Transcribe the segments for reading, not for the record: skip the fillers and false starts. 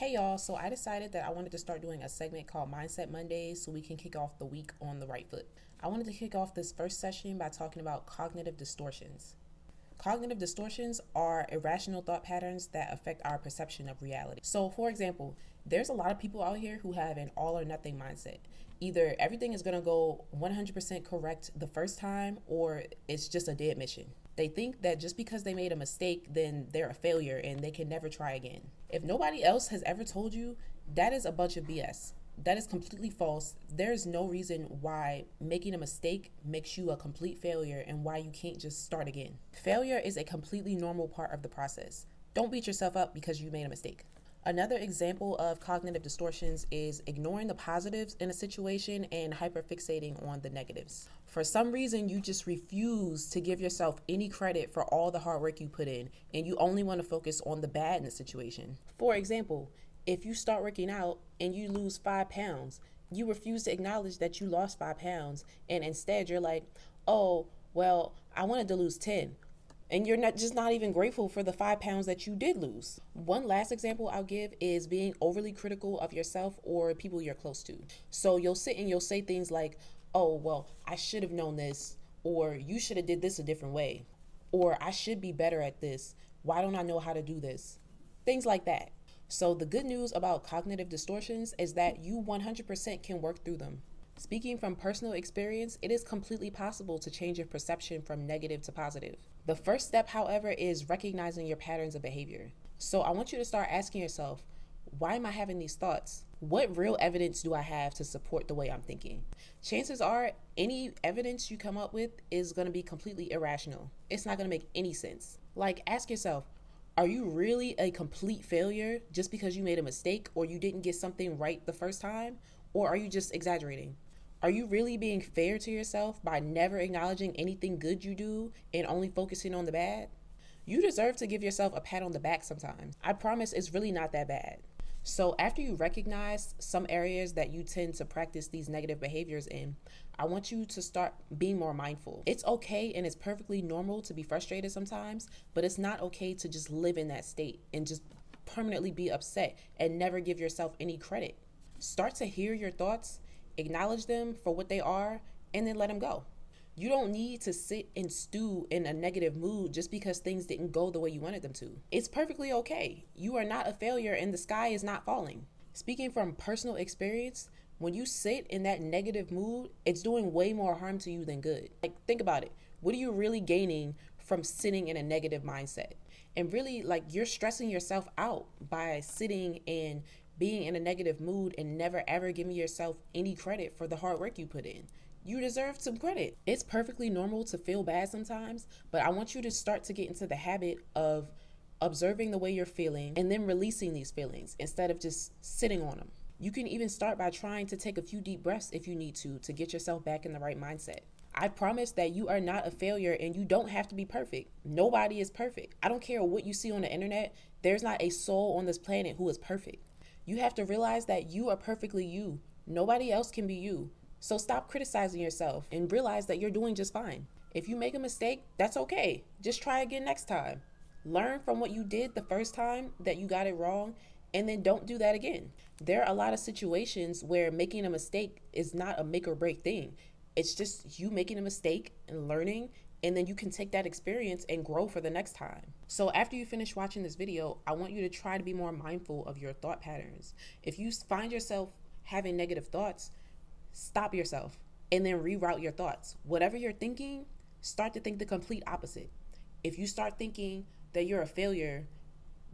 Hey y'all, so I decided that I wanted to start doing a segment called Mindset Mondays so we can kick off the week on the right foot. I wanted to kick off this first session by talking about cognitive distortions. Cognitive distortions are irrational thought patterns that affect our perception of reality. So, for example, there's a lot of people out here who have an all or nothing mindset. Either everything is going to go 100% correct the first time, or it's just a dead mission. They think that just because they made a mistake, then they're a failure and they can never try again. If nobody else has ever told you, that is a bunch of BS. That is completely false. There's no reason why making a mistake makes you a complete failure and why you can't just start again. Failure is a completely normal part of the process. Don't beat yourself up because you made a mistake. Another example of cognitive distortions is ignoring the positives in a situation and hyperfixating on the negatives. For some reason, you just refuse to give yourself any credit for all the hard work you put in, and you only want to focus on the bad in the situation. For example, if you start working out and you lose 5 pounds, you refuse to acknowledge that you lost 5 pounds, and instead you're like, oh, well, I wanted to lose 10. And you're not even grateful for the 5 pounds that you did lose. One last example I'll give is being overly critical of yourself or people you're close to. So you'll sit and you'll say things like, oh, well, I should have known this, or you should have did this a different way, or I should be better at this. Why don't I know how to do this? Things like that. So the good news about cognitive distortions is that you 100% can work through them. Speaking from personal experience, it is completely possible to change your perception from negative to positive. The first step, however, is recognizing your patterns of behavior. So I want you to start asking yourself, why am I having these thoughts? What real evidence do I have to support the way I'm thinking? Chances are any evidence you come up with is going to be completely irrational. It's not going to make any sense. Like, ask yourself, are you really a complete failure just because you made a mistake or you didn't get something right the first time? Or are you just exaggerating? Are you really being fair to yourself by never acknowledging anything good you do and only focusing on the bad? You deserve to give yourself a pat on the back sometimes. I promise it's really not that bad. So after you recognize some areas that you tend to practice these negative behaviors in, I want you to start being more mindful. It's okay and it's perfectly normal to be frustrated sometimes, but it's not okay to just live in that state and just permanently be upset and never give yourself any credit. Start to hear your thoughts, acknowledge them for what they are, and then let them go. You don't need to sit and stew in a negative mood just because things didn't go the way you wanted them to. It's perfectly okay. You are not a failure and the sky is not falling. Speaking from personal experience, when you sit in that negative mood, it's doing way more harm to you than good. Like, think about it. What are you really gaining from sitting in a negative mindset? And really, like, you're stressing yourself out by sitting and being in a negative mood and never ever giving yourself any credit for the hard work you put in. You deserve some credit. It's perfectly normal to feel bad sometimes, but I want you to start to get into the habit of observing the way you're feeling and then releasing these feelings instead of just sitting on them. You can even start by trying to take a few deep breaths if you need to get yourself back in the right mindset. I promise that you are not a failure and you don't have to be perfect. Nobody is perfect. I don't care what you see on the internet. There's not a soul on this planet who is perfect. You have to realize that you are perfectly you. Nobody else can be you. So stop criticizing yourself and realize that you're doing just fine. If you make a mistake, that's okay. Just try again next time. Learn from what you did the first time that you got it wrong, and then don't do that again. There are a lot of situations where making a mistake is not a make or break thing. It's just you making a mistake and learning, and then you can take that experience and grow for the next time. So after you finish watching this video, I want you to try to be more mindful of your thought patterns. If you find yourself having negative thoughts, stop yourself and then reroute your thoughts. Whatever you're thinking, start to think the complete opposite. If you start thinking that you're a failure,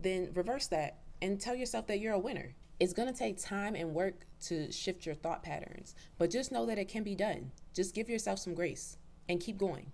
then reverse that and tell yourself that you're a winner. It's going to take time and work to shift your thought patterns, but just know that it can be done. Just give yourself some grace and keep going.